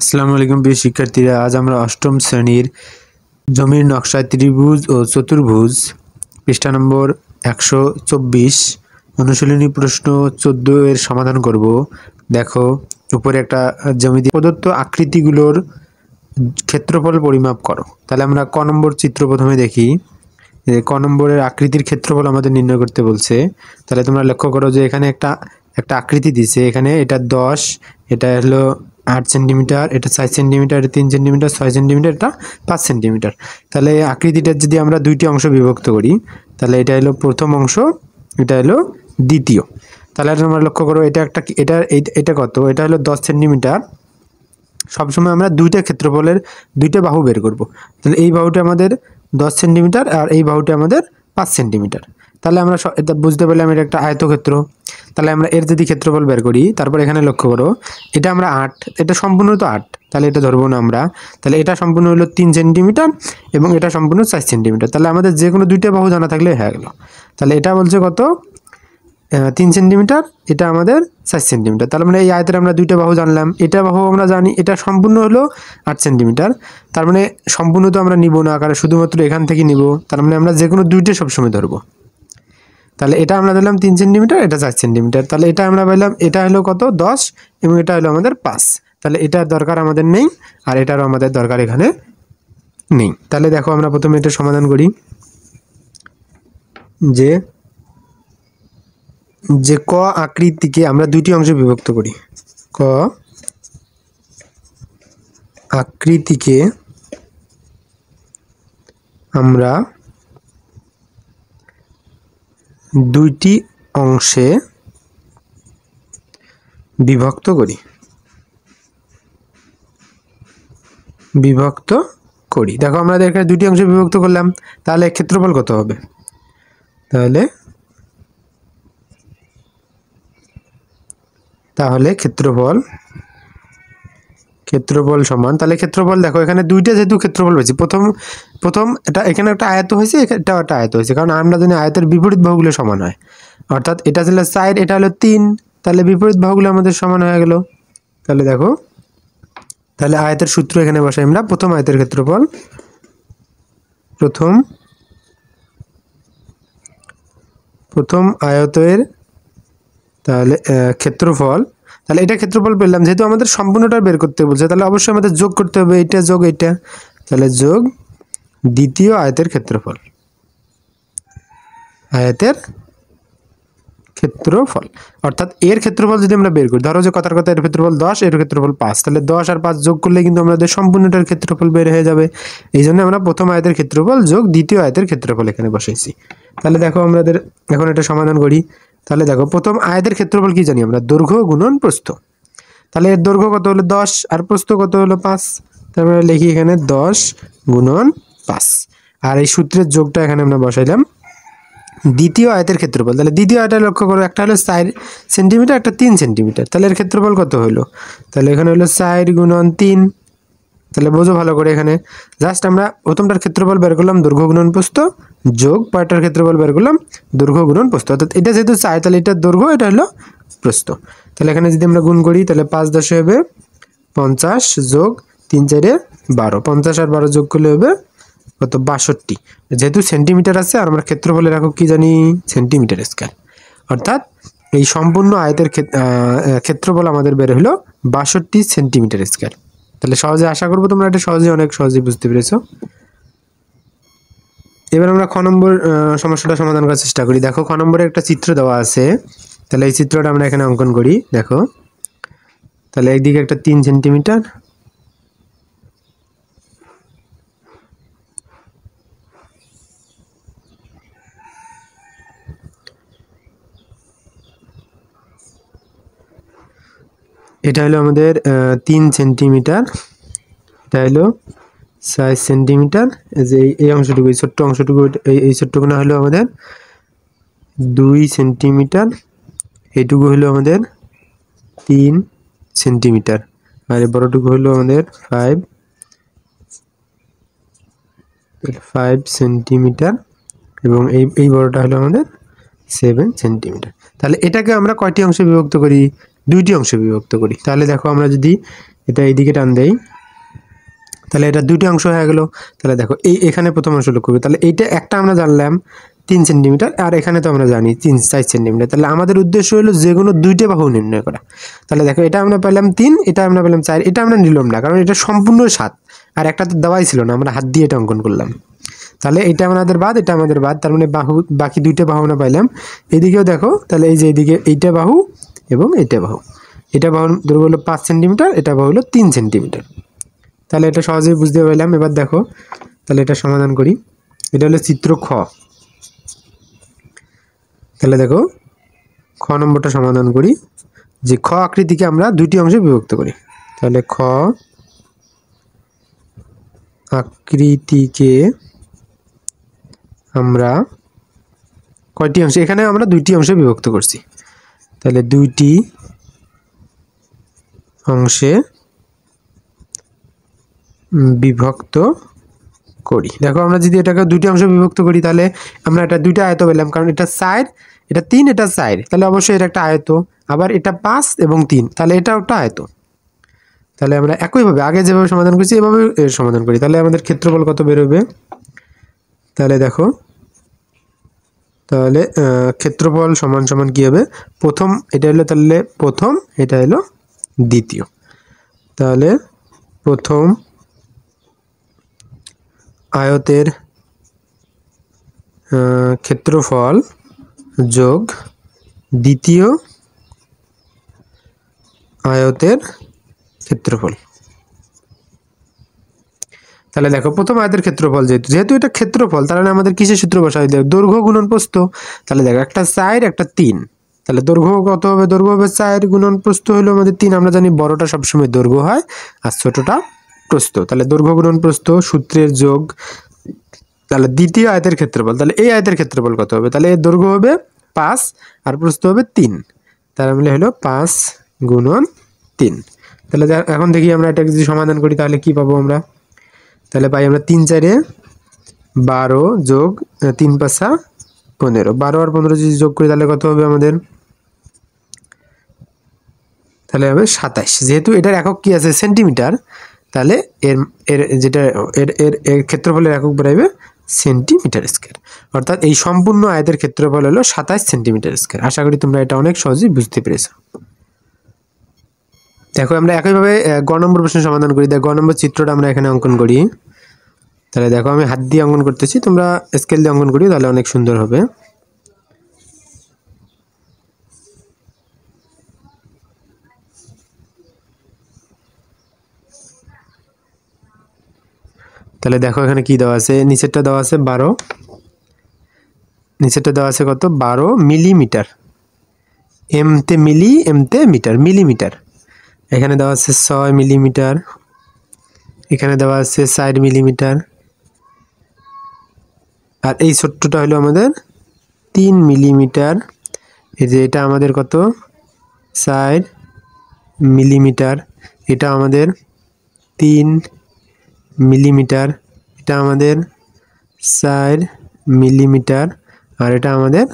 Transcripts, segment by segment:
আসসালামু আলাইকুম প্রিয় শিক্ষার্থীরা, আজ আমরা অষ্টম শ্রেণীর জমির নকশায় ত্রিভুজ ও চতুর্ভুজ পৃষ্ঠা নম্বর 124 অনুশীলনী প্রশ্ন 14 এর সমাধান করব। দেখো, উপরে একটা জ্যামিতি প্রদত্ত আকৃতিগুলোর ক্ষেত্রফল পরিমাপ করো। তাহলে আমরা ক নম্বর চিত্র প্রথমে দেখি। ক নম্বরের আকৃতির ক্ষেত্রফল আমাদের নির্ণয় করতে বলছে। তাহলে তোমরা লক্ষ্য করো যে এখানে একটা আকৃতি দিছে। এখানে এটা 10, এটা হলো 8 সেন্টিমিটার, এটা 4 সেন্টিমিটার, এটা 3 সেন্টিমিটার, 6 সেন্টিমিটার, এটা 5 সেন্টিমিটার। তাহলে আকৃতিটার যদি আমরা দুইটি অংশ বিভক্ত করি, তাহলে এটা হলো প্রথম অংশ, এটা হলো দ্বিতীয়। তাহলে তোমরা লক্ষ্য করো এটা কত, এটা হলো 10 সেন্টিমিটার। সবসময় আমরা দুইটা ক্ষেত্রফলের দুইটা বাহু বের করব। তাহলে এই বাহুটা আমাদের 10 সেন্টিমিটার আর এই বাহুটা আমাদের 5 সেন্টিমিটার। তাহলে আমরা এটা বুঝতে পারলাম এটা একটা আয়তক্ষেত্র। তাহলে আমরা এর যদি ক্ষেত্রফল বের করি, তারপর এখানে লক্ষ্য করো এটা আমরা 8, এটা সম্পূর্ণ তো 8, তাহলে এটা ধরবো না আমরা। তাহলে এটা সম্পূর্ণ হলো 3 সেন্টিমিটার এবং এটা সম্পূর্ণ 4 সেন্টিমিটার। তাহলে আমাদের যে কোনো দুইটা বাহু জানা থাকলে হয়ে গেল। তাহলে এটা বলছে কত, 3 সেন্টিমিটার, এটা আমাদের 4 সেন্টিমিটার। তার মানে এই আয়তের আমরা দুইটা বাহু জানলাম। এটা বাহু আমরা জানি, এটা সম্পূর্ণ হলো 8 সেন্টিমিটার। তার মানে সম্পূর্ণ তো আমরা নিব না, কারণ শুধুমাত্র এখান থেকে নিব। তার মানে আমরা যে কোনো দুইটা সবসময় ধরবো। তাহলে এটা আমরা ধরলাম 3 সেন্টিমিটার, এটা 4 সেন্টিমিটার। তাহলে এটা আমরা পেলাম, এটা হলো কত, 10, এবং এটা হলো আমাদের 5। তাহলে এটার দরকার আমাদের নেই, আর এটারও আমাদের দরকার এখানে নেই। তাহলে দেখো, আমরা প্রথমে এটা সমাধান করি। যে ক আকৃতিকে আমরা দুইটি অংশে বিভক্ত করি। ক আকৃতিকে আমরা দুইটি অংশে বিভক্ত করি। দেখো, আমরা এখানে দুইটি অংশে বিভক্ত করলাম। তাহলে ক্ষেত্রফল কত হবে? তাহলে ক্ষেত্রফল সমান, তাহলে ক্ষেত্রফল দেখো, এখানে দুইটা যেহেতু ক্ষেত্রফল হয়েছে, প্রথম এটা এখানে একটা আয়ত হয়েছে, এটাও একটা আয়ত হয়েছে, কারণ আমরা জানি আয়তের বিপরীত বাহুগুলো সমান হয়। অর্থাৎ এটা ছিল 4, এটা হলো 3, তাহলে বিপরীত বাহুগুলো আমাদের সমান হয়ে গেল। তাহলে দেখো, তাহলে আয়তের সূত্র এখানে বসাই আমরা। প্রথম আয়তের ক্ষেত্রফল, প্রথম আয়তের তাহলে ক্ষেত্রফল, তাহলে এটা ক্ষেত্রফল পেলাম। যেহেতু আমাদের সম্পূর্ণটা বের করতে বলছে, তাহলে অবশ্যই আমাদের যোগ করতে হবে, এটা যোগ এটা। তাহলে যোগ দ্বিতীয় আয়তের ক্ষেত্রফল, অর্থাৎ এর ক্ষেত্রফল যদি আমরা বের করি, ধরো যে কথার কথা এর ক্ষেত্রফল 10, এর ক্ষেত্রফল 5, তাহলে 10 আর 5 যোগ করলে কিন্তু আমাদের সম্পূর্ণটার ক্ষেত্রফল বের হয়ে যাবে। এই জন্য আমরা প্রথম আয়তের ক্ষেত্রফল যোগ দ্বিতীয় আয়তের ক্ষেত্রফল এখানে বসাইছি। তাহলে দেখো, আমাদের এখন এটা সমাধান করি। তাহলে দেখো, প্রথম আয়তের ক্ষেত্রফল কি জানি আমরা, দৈর্ঘ্য গুণন প্রস্থ। তাহলে এর দৈর্ঘ্য কত হলো 10 আর প্রস্থ কত হলো 5। তারপরে লিখি এখানে 10 গুণন 5, আর এই সূত্রের যোগটা এখানে আমরা বসাইলাম। দ্বিতীয় আয়তের ক্ষেত্রফল, তাহলে দ্বিতীয় আয়টা লক্ষ্য করো, একটা হলো 4 সেন্টিমিটার, একটা 3 সেন্টিমিটার। তাহলে এর ক্ষেত্রফল কত হলো? তাহলে এখানে হলো 4 গুণন 3। তাহলে বোঝো ভালো করে, এখানে জাস্ট আমরা প্রথমটার ক্ষেত্রফল বের করলাম দৈর্ঘ্য গুণন প্রস্থ, যোগ পরেরটার ক্ষেত্রফল বের করলাম দৈর্ঘ্য গুণন প্রস্থ। অর্থাৎ এটা যেহেতু 4, তাহলে এটা দৈর্ঘ্য, এটা হলো প্রস্থ। তাহলে এখানে যদি আমরা গুণ করি, তাহলে 5 10 হবে 50, যোগ 3 4 12, 50 আর 12 যোগ করলে হবে কত, 62। যেহেতু সেন্টিমিটার আছে, আর আমরা ক্ষেত্রফলের একক কি জানি, সেন্টিমিটার স্কয়ার। অর্থাৎ এই সম্পূর্ণ আয়তের ক্ষেত্রফল আমাদের বের হলো 62 সেন্টিমিটার স্কয়ার। তাহলে সহজে, আশা করবো তোমরা এটা অনেক সহজে বুঝতে পেরেছো। এবার আমরা খ নম্বর সমস্যাটা সমাধান করার চেষ্টা করি। দেখো, খ নম্বরে একটা চিত্র দেওয়া আছে। তাহলে এই চিত্রটা আমরা এখানে অঙ্কন করি। দেখো, তাহলে একদিকে একটা 3 সেন্টিমিটার, এটা হলো আমাদের 3 সেন্টিমিটার, এটা হলো 4 সেন্টিমিটার। যে এই অংশটুকু, এই ছোট্ট অংশটুকু, এই ছোট্টখানা হলো আমাদের 2 সেন্টিমিটার, এইটুকু হলো আমাদের 3 সেন্টিমিটার, আর এই বড়টুকু হলো আমাদের 5 সেন্টিমিটার, এবং এই বড়টা হলো আমাদের 7 সেন্টিমিটার। তাহলে এটাকে আমরা কয়টি অংশে বিভক্ত করি? দুইটি অংশে বিভক্ত করি। তাহলে দেখো, আমরা যদি এটা এইদিকে টান দেই, তাহলে এটা দুইটা অংশ হয়ে গেল। তাহলে দেখো এখানে প্রথম অংশ লক্ষ্য করি, তাহলে এইটা একটা আমরা জানলাম 3 সেন্টিমিটার, আর এখানে তো আমরা জানি 4 সেন্টিমিটার। তাহলে আমাদের উদ্দেশ্য হলো যে কোনো দুইটা বাহু নির্ণয় করা। তাহলে দেখো এটা আমরা পেলাম 3, এটা আমরা পেলাম 4, এটা আমরা নিলাম না কারণ এটা সম্পূর্ণ 7, আর একটা তো দেওয়াই ছিল না, আমরা হাত দিয়ে এটা অঙ্কন করলাম। তাহলে এটা আমাদের বাদ, এটা আমাদের বাদ, তার মানে বাহু বাকি দুইটা বাহু আমরা পাইলাম। এদিকেও দেখো, তাহলে এই যে এদিকে এইটা বাহু এবং এইটা বাহু, এটা বাহুর দৈর্ঘ্য হলো 5 সেন্টিমিটার, এটা বাহু হলো 3 সেন্টিমিটার। তাহলে এটা সহজেই বুঝতে পারলাম। এবার দেখো, তাহলে এটা সমাধান করি। এটা হলো চিত্র খ। তাহলে দেখো খ নম্বরটা সমাধান করি, যে খ আকৃতিকে আমরা দুইটি অংশে বিভক্ত করি। তাহলে খ আকৃতিকে আমরা কয়টি অংশে, এখানে আমরা দুইটি অংশে বিভক্ত করছি। তাহলে দুইটি অংশে বিভক্ত করি। দেখো আমরা যদি এটাকে দুইটি অংশে বিভক্ত করি, তাহলে আমরা এটা দুইটা আয়ত পেলাম, কারণ এটা 4, এটা 3, এটা 4, তাহলে অবশ্যই এটা একটা আয়ত। আবার এটা 5 এবং 3, তাহলে এটাও একটা আয়ত। তাহলে আমরা একইভাবে আগে যেভাবে সমাধান করছি এভাবে সমাধান করি। তাহলে আমাদের ক্ষেত্রফল কত বেরোবে? তাহলে দেখো, তাহলে ক্ষেত্রফল সমান সমান কী হবে? প্রথম এটা হলো, তাহলে প্রথম, এটা হলো দ্বিতীয়। তাহলে প্রথম আয়তের ক্ষেত্রফল যোগ দ্বিতীয় আয়তের ক্ষেত্রফল। তাহলে দেখো প্রথম আয়তের ক্ষেত্রফল যেহেতু এটা ক্ষেত্রফল, তাহলে আমাদের কিসের সূত্র বসাই দেয়? দৈর্ঘ্য গুণন প্রস্থ। তাহলে দেখো একটা 4, একটা 3, তাহলে দৈর্ঘ্য কত হবে? দৈর্ঘ্য হবে 4 গুণন প্রস্থ হলো আমাদের 3। আমরা জানি বড়টা সবসময় দৈর্ঘ্য হয় আর ছোটটা প্রস্থ। তাহলে দৈর্ঘ্য গুণন প্রস্থ সূত্রের যোগ, তাহলে দ্বিতীয় আয়তের ক্ষেত্রফল। তাহলে এই আয়তের ক্ষেত্রফল কত হবে? তাহলে এর দৈর্ঘ্য হবে 5 আর প্রস্থ হবে 3, তার মানে হলো 5 গুণন 3। তাহলে এখন দেখি আমরা এটা যদি সমাধান করি তাহলে কি পাবো আমরা? তাহলে পাই আমরা 3 4 12 যোগ 3 5 15, 12 আর 15 যদি যোগ করি তাহলে কত হবে আমাদের? তাহলে হবে 27। যেহেতু এটার একক কি আছে? সেন্টিমিটার, তাহলে এর এর যেটা এর এর এর ক্ষেত্রফলের একক বেরোবে সেন্টিমিটার স্কয়ার। অর্থাৎ এই সম্পূর্ণ আয়তের ক্ষেত্রফল হলো 27 সেন্টিমিটার স্কয়ার। আশা করি তোমরা এটা অনেক সহজেই বুঝতে পেরেছো। দেখো আমরা একইভাবে গ নম্বর প্রশ্নের সমাধান করি। দেখো গ নম্বর চিত্রটা আমরা এখানে অঙ্কন করি। তাহলে দেখো আমি হাত দিয়ে অঙ্কন করতেছি, তোমরা স্কেল দিয়ে অঙ্কন করি, তাহলে অনেক সুন্দর হবে। তাহলে দেখো এখানে কি দেওয়া আছে? নিচেরটা দেওয়া আছে 12, নিচেরটা দেওয়া আছে কত? 12 মিলিমিটার। এমতে মিলি, এমতে মিটার, মিলিমিটার। এখানে দেওয়া আছে 6 মিলিমিটার, এখানে দেওয়া আছে 4 মিলিমিটার, আর এই ছোট্টটা হলো আমাদের 3 মিলিমিটার। এই যে এটা আমাদের কত? 4 মিলিমিটার। এটা আমাদের 3 মিলিমিটার, এটা আমাদের 4 মিলিমিটার, আর এটা আমাদের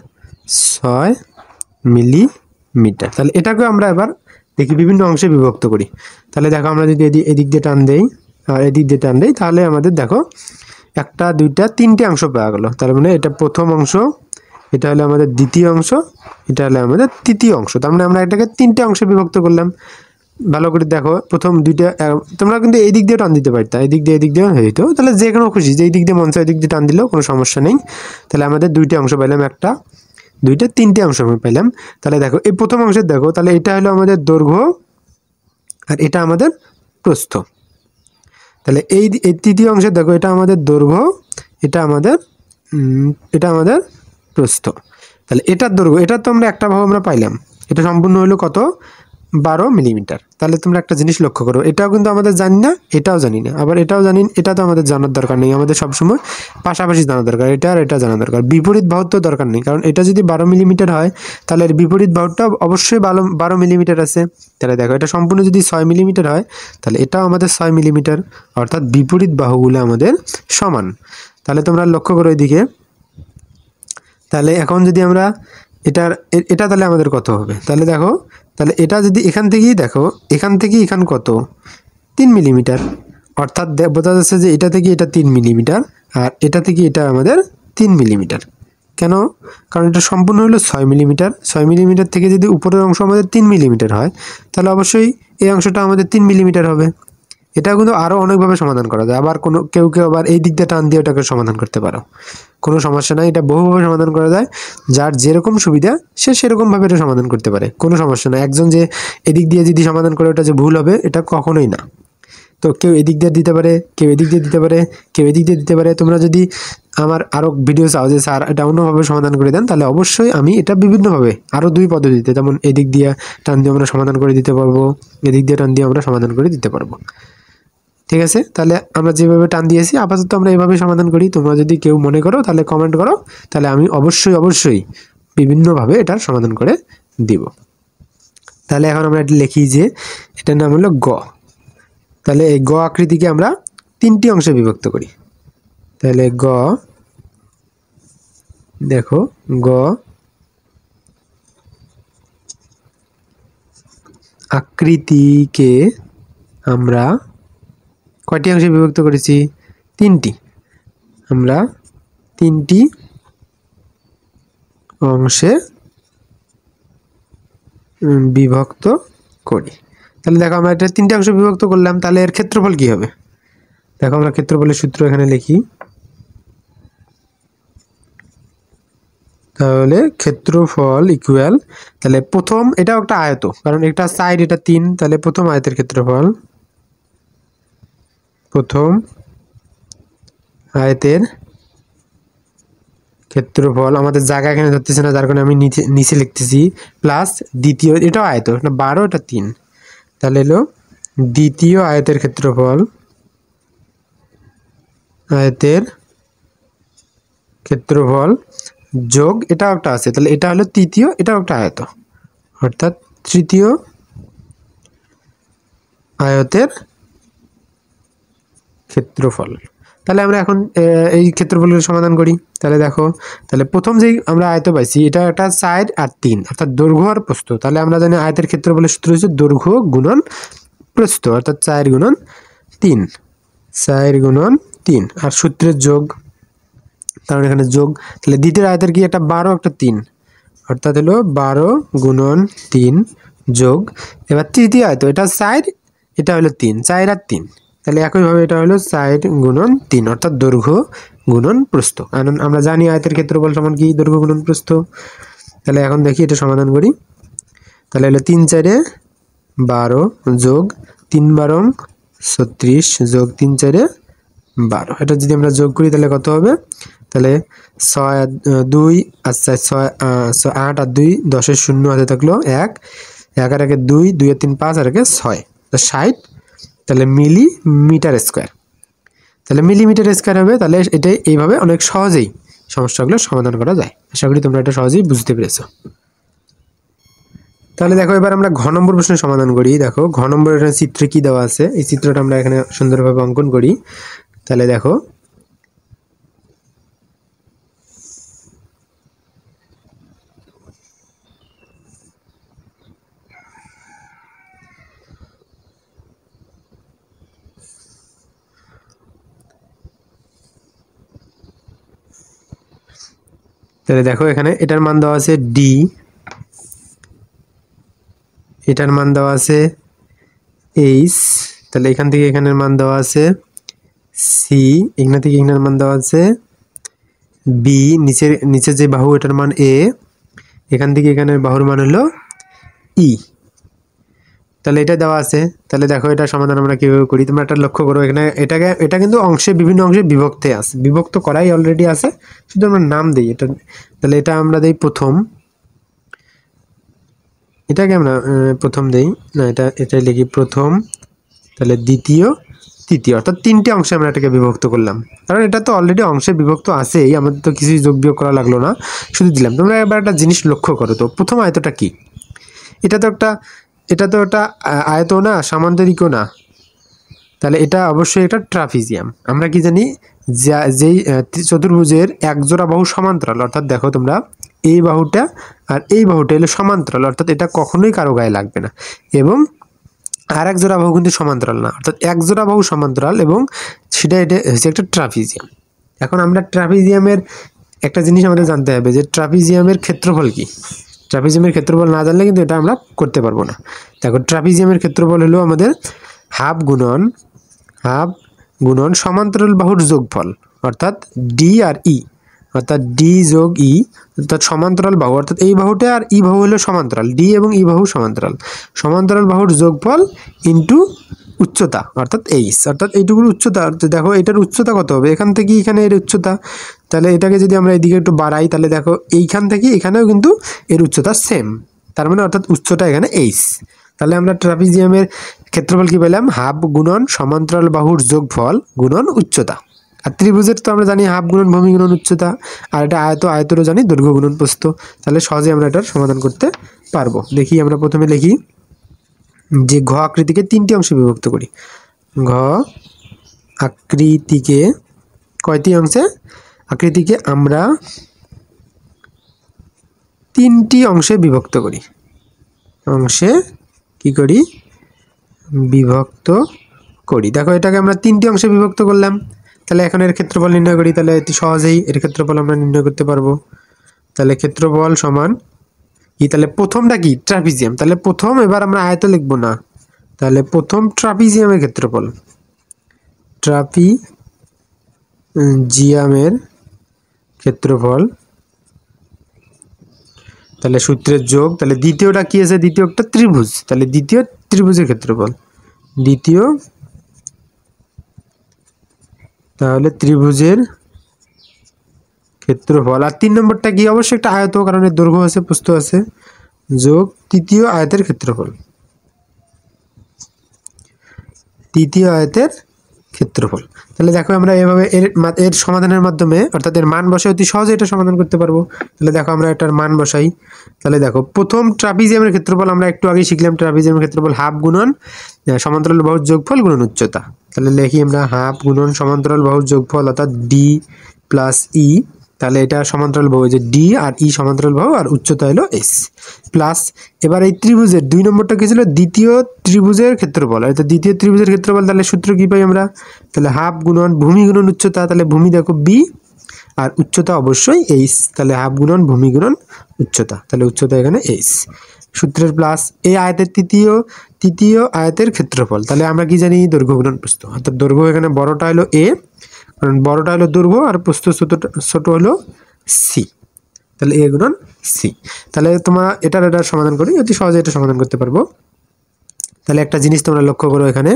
6 মিলিমিটার। তাহলে এটাকে আমরা এবার দেখি বিভিন্ন অংশে বিভক্ত করি। তাহলে দেখো আমরা যদি এদিক দিয়ে টান দেই আর এদিক দিয়ে টান দেই, তাহলে আমাদের দেখো একটা, দুইটা, তিনটে অংশ পাওয়া গেল। তার মানে এটা প্রথম অংশ, এটা হলো আমাদের দ্বিতীয় অংশ, এটা হলো আমাদের তৃতীয় অংশ। তার মানে আমরা এটাকে তিনটে অংশে বিভক্ত করলাম। ভালো করে দেখো, প্রথম দুইটা, তোমরা কিন্তু এই দিক দিয়ে টান দিতে পারতা, এই দিক দিয়ে হয়ে যেত। তাহলে যে কোনো খুশি, যে এই দিক দিয়ে মন চায় এই দিক দিয়ে টান দিলেও কোনো সমস্যা নেই। তাহলে আমাদের দুইটা অংশ পাইলাম, একটা, দুইটা, তিনটে অংশ আমি পাইলাম। তাহলে দেখো এই প্রথম অংশের দেখো, তাহলে এটা হলো আমাদের দৈর্ঘ্য আর এটা আমাদের প্রস্থ। তাহলে এই তৃতীয় অংশের দেখো, এটা আমাদের দৈর্ঘ্য, এটা আমাদের প্রস্থ। তাহলে এটার দৈর্ঘ্য, এটা তো আমরা একটা ভাগ আমরা পাইলাম, এটা সম্পূর্ণ হলো কত? 12 মিলিমিটার। তাহলে তোমরা একটা জিনিস লক্ষ্য করো, এটাও কিন্তু আমাদের জানি না, এটাও জানি না, আবার এটাও জানি, এটা তো আমাদের জানার দরকার নেই। আমাদের সবসময় পাশাপাশি জানা দরকার, এটা আর এটা জানা দরকার। বিপরীত বাহুর তো দরকার নেই, কারণ এটা যদি 12 মিলিমিটার হয় তাহলে এর বিপরীত বাহুটা অবশ্যই 12 মিলিমিটার আছে। তাহলে দেখো এটা সম্পূর্ণ যদি 6 মিলিমিটার হয় তাহলে এটাও আমাদের 6 মিলিমিটার, অর্থাৎ বিপরীত বাহুগুলো আমাদের সমান। তাহলে তোমরা লক্ষ্য করো এদিকে। তাহলে এখন যদি আমরা এটা তাহলে আমাদের কত হবে? তাহলে দেখো, তাহলে এটা যদি এখান থেকেই দেখো, এখান থেকে এখান কত? 3 মিলিমিটার। অর্থাৎ বোঝা যাচ্ছে যে এটা থেকে এটা 3 মিলিমিটার আর এটা থেকে এটা আমাদের 3 মিলিমিটার। কেন? কারণ এটা সম্পূর্ণ হলো 6 মিলিমিটার। 6 মিলিমিটার থেকে যদি উপরের অংশ আমাদের 3 মিলিমিটার হয় তাহলে অবশ্যই এই অংশটা আমাদের 3 মিলিমিটার হবে। এটা কিন্তু আরও অনেকভাবে সমাধান করা যায়। আবার কেউ আবার এই দিক দিয়ে টান দিয়ে ওটাকে সমাধান করতে পারো, কোনো সমস্যা নাই। এটা বহুভাবে সমাধান করা যায়, যার যেরকম সুবিধা সে সেরকমভাবে এটা সমাধান করতে পারে, কোনো সমস্যা না। একজন যে এদিক দিয়ে যদি সমাধান করে ওটা যে ভুল হবে এটা কখনোই না। তো কেউ এদিক দিয়ে দিতে পারে, কেউ এদিক দিয়ে দিতে পারে, কেউ এদিক দিয়ে দিতে পারে। তোমরা যদি আমার আরও ভিডিও চাও যে স্যার এটা অন্যভাবে সমাধান করে দেন, তাহলে অবশ্যই আমি এটা বিভিন্নভাবে আরও 2 পদ্ধতিতে, যেমন এদিক দিয়ে টান দিয়ে আমরা সমাধান করে দিতে পারবো, এদিক দিয়ে টান দিয়ে আমরা সমাধান করে দিতে পারবো। ঠিক আছে, তাহলে আমরা যেভাবে টান দিয়েছি আপাতত আমরা এভাবে সমাধান করি। তোমরা যদি কেউ মনে করো তাহলে কমেন্ট করো, তাহলে আমি অবশ্যই বিভিন্নভাবে এটার সমাধান করে দিব। তাহলে এখন আমরা এটা লিখি যে এটার নাম হলো গ। তাহলে এই গ আকৃতিকে আমরা 3টি অংশে বিভক্ত করি। তাহলে গ, দেখো গ আকৃতিকে আমরা কয়টি অংশে বিভক্ত করেছি? 3টি। আমরা 3টি অংশে বিভক্ত করি। তাহলে দেখো আমরা এটা 3টে অংশে বিভক্ত করলাম, তাহলে এর ক্ষেত্রফল কি হবে? দেখো আমরা ক্ষেত্রফলের সূত্র এখানে লিখি। তাহলে ক্ষেত্রফল ইকুয়াল, তাহলে প্রথম এটাও একটা আয়ত, কারণ এটা সাইড এটা 3, তাহলে প্রথম আয়তের ক্ষেত্রফল, প্রথম আয়তের ক্ষেত্রফল, আমাদের জায়গা এখানে ধরতেছে না যার কারণে আমি নিচে লিখতেছি, প্লাস দ্বিতীয়, এটাও আয়ত, এটা 12 এটা 3, তাহলে হলো দ্বিতীয় আয়তের ক্ষেত্রফল, আয়তের ক্ষেত্রফল যোগ এটাও একটা আছে, তাহলে এটা হলো তৃতীয়, এটাও একটা আয়ত, অর্থাৎ তৃতীয় আয়তের ক্ষেত্রফল। তাহলে আমরা এখন এই ক্ষেত্রফলের সমাধান করি। তাহলে দেখো, তাহলে প্রথম যেই আমরা আয়ত পাইছি এটা একটা সাইড আর 3, অর্থাৎ দৈর্ঘ্য আর প্রস্থ। তাহলে আমরা জানি আয়তের ক্ষেত্রফলের সূত্র হচ্ছে দৈর্ঘ্য গুণন প্রস্থ, অর্থাৎ 4 গুণন 3, 4 গুণন 3, আর সূত্রের যোগ, কারণ এখানে যোগ। তাহলে দ্বিতীয় আয়তের কি একটা 12 একটা 3, অর্থাৎ হলো 12 গুণন 3 যোগ, এবার তৃতীয় আয়ত এটা সাইড, এটা হলো 3, 4 আর 3, তাহলে একইভাবে এটা হলো 4 গুণন 3, অর্থাৎ দৈর্ঘ্য গুণন প্রস্থ। কারণ আমরা জানি আয়তের ক্ষেত্রফল সমান কি? দৈর্ঘ্য গুণন প্রস্থ। তাহলে এখন দেখি এটা সমাধান করি। তাহলে হলো 3 4 12 যোগ 3 12 36 যোগ 3 4 12, এটা যদি আমরা যোগ করি তাহলে কত হবে? তাহলে 6 2 আচ্ছা 6 8 আর 2 10 এর 0 হাতে থাকলো 1, 1 আর 1 2, 2 আর 3 5 আর 1 6, তো 60, তাহলে মিলিমিটার স্কোয়ার। তাহলে মিলিমিটার স্কোয়ার হবে। তাহলে এটা এইভাবে অনেক সহজেই সমস্যাগুলো সমাধান করা যায়। আশা করি তোমরা এটা সহজেই বুঝতে পেরেছো। তাহলে দেখো এবার আমরা ঘ নম্বর প্রশ্নের সমাধান করি। দেখো ঘ নম্বরের চিত্রে কি দেওয়া আছে, এই চিত্রটা আমরা এখানে সুন্দরভাবে অঙ্কন করি। তাহলে দেখো এখানে এটার মান দেওয়া আছে ডি, এটার মান দেওয়া আছে এইচ, তাহলে এখান থেকে এখানের মান দেওয়া আছে সি, এখান থেকে এখানের মান দেওয়া আছে বি, নিচে যে বাহু এটার মান এ, এখান থেকে এখানের বাহুর মান হলো ই। তাহলে এটা দেওয়া আছে। তাহলে দেখো এটা সমাধান আমরা কিভাবে করি, তোমরা এটা লক্ষ্য করো। এখানে এটা কিন্তু বিভিন্ন অংশে বিভক্ত আছে, বিভক্ত করাই অলরেডি আছে, শুধু আমরা নাম দিই এটা। তাহলে এটা আমরা দিই প্রথম, এটাকে আমরা প্রথম দেই না, এটাই লিখি প্রথম, তাহলে দ্বিতীয়, তৃতীয়, অর্থাৎ 3টে অংশে আমরা এটাকে বিভক্ত করলাম। কারণ এটা তো অলরেডি অংশে বিভক্ত আছেই, আমাদের তো কিছুই যোগ বিয়োগ করা লাগলো না, শুধু দিলাম। তোমরা এবার একটা জিনিস লক্ষ্য করো তো, প্রথম আয়তটা কি? এটা তো একটা আয়ত না, সামান্তরিকও না, তাহলে এটা অবশ্যই এটা ট্রাপিজিয়াম। আমরা কি জানি, যেই চতুর্ভুজের এক জোড়া বাহু সমান্তরাল, অর্থাৎ দেখো তোমরা এই বাহুটা আর এই বাহুটা হলো সমান্তরাল, অর্থাৎ এটা কখনোই কারো গায়ে লাগবে না, এবং আর এক জোড়া বাহু কিন্তু সমান্তরাল না, অর্থাৎ এক জোড়া বাহু সমান্তরাল এবং এটা হচ্ছে একটা ট্রাপিজিয়াম। এখন আমরা ট্রাপিজিয়ামের একটা জিনিস আমাদের জানতে হবে যে ট্রাপিজিয়ামের ক্ষেত্রফল কি। ট্রাপিজিয়ামের ক্ষেত্রফল না জানলে কিন্তু এটা আমরা করতে পারবো না। দেখো ট্রাপিজিয়ামের ক্ষেত্রফল হলো আমাদের হাফ গুণন সমান্তরাল বাহুর যোগফল, অর্থাৎ ডি আর ই, অর্থাৎ ডি যোগ ই, অর্থাৎ সমান্তরাল বাহু, অর্থাৎ এই বাহুটা আর ই বাহু হলো সমান্তরাল, ডি এবং ই বাহু সমান্তরাল বাহুর যোগফল ইন্টু উচ্চতা অর্থাৎ এইচ, অর্থাৎ এইটুকুর উচ্চতা। দেখো এটার উচ্চতা কত হবে, এখান থেকে এখানে এর উচ্চতা, তাহলে এটাকে যদি আমরা এদিকে একটু বাড়াই তাহলে দেখো এইখান থেকে এখানেও কিন্তু এর উচ্চতা সেম, তার মানে অর্থাৎ উচ্চতা এখানে এইচ। তাহলে আমরা ট্রাপিজিয়ামের ক্ষেত্রফল কি পেলাম, হাফ গুণন সমান্তরাল বাহুর যোগফল গুণন উচ্চতা। আর ত্রিভুজের তো আমরা জানি হাফ গুণন ভূমি গুণন উচ্চতা, আর এটা আয়তেরও জানি দৈর্ঘ্য গুণন প্রস্থ। তাহলে সহজে আমরা এটার সমাধান করতে পারবো। দেখি আমরা প্রথমে লিখি যে ঘ আকৃতিকে তিনটি অংশে বিভক্ত করি। ঘ আকৃতিকে কয়টি অংশে, আকৃতিকে আমরা তিনটি অংশে বিভক্ত করি, অংশে কি করি, বিভক্ত করি। দেখো এটাকে আমরা তিনটি অংশে বিভক্ত করলাম, তাহলে এখন এর ক্ষেত্রফল নির্ণয় করি, তাহলে অতি সহজেই এর ক্ষেত্রফল আমরা নির্ণয় করতে পারবো। তাহলে ক্ষেত্রফল সমান কি, তাহলে প্রথমটা কি ট্রাপিজিয়াম, তাহলে প্রথম এবার আমরা আয়ত লিখবো না, তাহলে প্রথম ট্রাপিজিয়ামের ক্ষেত্রফল, ট্রাপিজিয়ামের ক্ষেত্রফল, তাহলে সূত্রের যোগ, তাহলে দ্বিতীয়টা কি আছে, দ্বিতীয়টা ত্রিভুজ, তাহলে দ্বিতীয় ত্রিভুজের ক্ষেত্রফল, দ্বিতীয় তাহলে ত্রিভুজের ক্ষেত্রফল। আর 3 নম্বরটা কি, অবশ্যই একটা আয়ত, কারণ এর দৈর্ঘ্য আছে প্রস্থ আছে, যোগ তৃতীয় আয়তের ক্ষেত্রফল, তৃতীয় আয়তের ক্ষেত্রফল। তাহলে দেখো আমরা এভাবে এর সমাধানের মাধ্যমে, অর্থাৎ এর মান বসাই অতি সহজে এটা সমাধান করতে পারবো। তাহলে দেখো আমরা এটার মান বসাই, তাহলে দেখো প্রথম ট্রাপিজিয়ামের ক্ষেত্রফল আমরা একটু আগে শিখলাম, ট্রাপিজিয়ামের ক্ষেত্রফল হাফ গুণন সমান্তরাল বাহুর যোগফল গুণন উচ্চতা। তাহলে লিখি আমরা হাফ গুণন সমান্তরাল বাহুর যোগফল, অর্থাৎ ডি প্লাস ই, তাহলে এটা সমান্তরাল বাহু, যে ডি আর ই সমান্তরাল বাহু, আর উচ্চতা হলো এস, প্লাস এবার এই ত্রিভুজের 2 নম্বরটা কি ছিল, দ্বিতীয় ত্রিভুজের ক্ষেত্রফল, অর্থাৎ দ্বিতীয় ত্রিভুজের ক্ষেত্রফল, তাহলে সূত্র কি পাই আমরা, তাহলে হাফ গুণন ভূমি গুণন উচ্চতা, তাহলে ভূমি দেখো বি আর উচ্চতা অবশ্যই এইচ, তাহলে হাফ গুণন ভূমি গুণন উচ্চতা, তাহলে উচ্চতা এখানে এইচ, সূত্রের প্লাস এই আয়তের তৃতীয় আয়তের ক্ষেত্রফল, তাহলে আমরা কি জানি, দৈর্ঘ্য গুণন প্রস্থ, অর্থাৎ দৈর্ঘ্য এখানে বড়টা হলো এ, কারণ বড়টা হলো দৈর্ঘ্য আর প্রস্থ ছোট হলো সি, তাহলে এ গুণন সি। তাহলে তোমরা এটার সমাধান করি, অতি সহজে এটা সমাধান করতে পারবো। তাহলে একটা জিনিস তোমরা লক্ষ্য করো এখানে,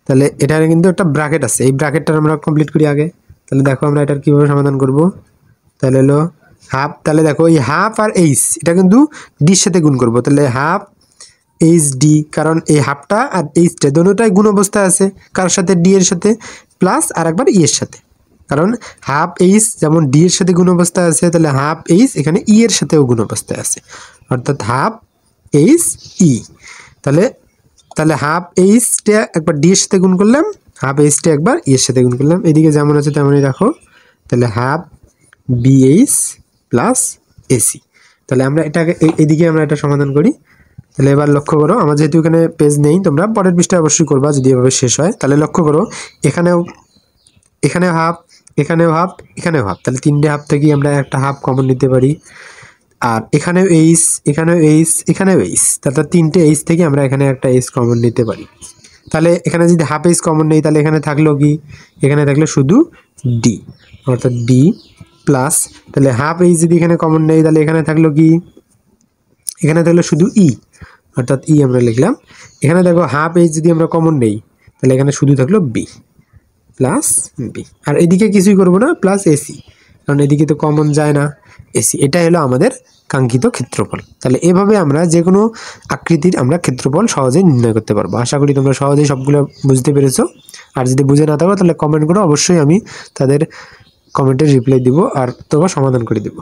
তাহলে এটার কিন্তু একটা ব্র্যাকেট আছে, এই ব্র্যাকেটটা আমরা কমপ্লিট করি আগে। তাহলে দেখো আমরা এটার কীভাবে সমাধান করব, তাহলে হলো হাফ, তাহলে দেখো এই হাফ আর এইচ এটা কিন্তু ডির সাথে গুণ করব, তাহলে হাফ এইচ ডি, কারণ এই হাফটা আর এইচটা দুটোটাই গুণ অবস্থায় আছে, কার সাথে, ডি এর সাথে, প্লাস আর একবার ই এর সাথে, কারণ হাফ এইচ যেমন ডি এর সাথে গুণ অবস্থায় আছে, তাহলে হাফ এইচ এখানে ই এর সাথেও গুণ অবস্থায় আছে, অর্থাৎ হাফ এইচ ই। তাহলে হাফ এইচটা একবার ডি এর সাথে গুণ করলাম, হাফ এইচটা একবার ই এর সাথে গুণ করলাম, এদিকে যেমন আছে তেমনই রাখো, তাহলে হাফ বিএইচ প্লাস এসি। তাহলে আমরা এটাকে এইদিকে আমরা এটা সমাধান করি। তাহলে এবার লক্ষ্য করো, আমার যেহেতু এখানে পেজ নেই, তোমরা পরের পৃষ্ঠায় অবশ্যই করবা যদি এভাবে শেষ হয়। তাহলে লক্ষ্য করো এখানেও হাফ, এখানেও হাফ, এখানেও হাফ, তাহলে 3টে হাফ থেকে আমরা একটা হাফ কমন নিতে পারি, আর এখানেও এইচ, এখানেও এইচ, এখানেও এইচ, তাহলে 3টে এইচ থেকে আমরা এখানে একটা এইচ কমন নিতে পারি। তাহলে এখানে যদি হাফ এইচ কমন নেই, তাহলে এখানে থাকলো কি, এখানে থাকলো শুধু ডি, অর্থাৎ ডি প্লাস, তাহলে হাফ এইচ যদি এখানে কমন নেই, তাহলে এখানে থাকলো কি, এখানে থাকলো শুধু ই, অর্থাৎ ই আমরা লিখলাম। এখানে দেখো হাফ এইচ যদি আমরা কমন নেই, তাহলে এখানে শুধু থাকলো বি প্লাস বি, আর এদিকে কিছুই করবো না, প্লাস এসি, কারণ এদিকে তো কমন যায় না, এসি। এটা হলো আমাদের কাঙ্ক্ষিত ক্ষেত্রফল। তাহলে এভাবে আমরা যে কোনো আকৃতির আমরা ক্ষেত্রফল সহজেই নির্ণয় করতে পারবো। আশা করি তোমরা সহজেই সবগুলো বুঝতে পেরেছো। আর যদি বুঝে না থাকো তাহলে কমেন্ট করো, অবশ্যই আমি তাদের কমেন্টের রিপ্লাই দিব আর তোমরা সমাধান করে দেবো।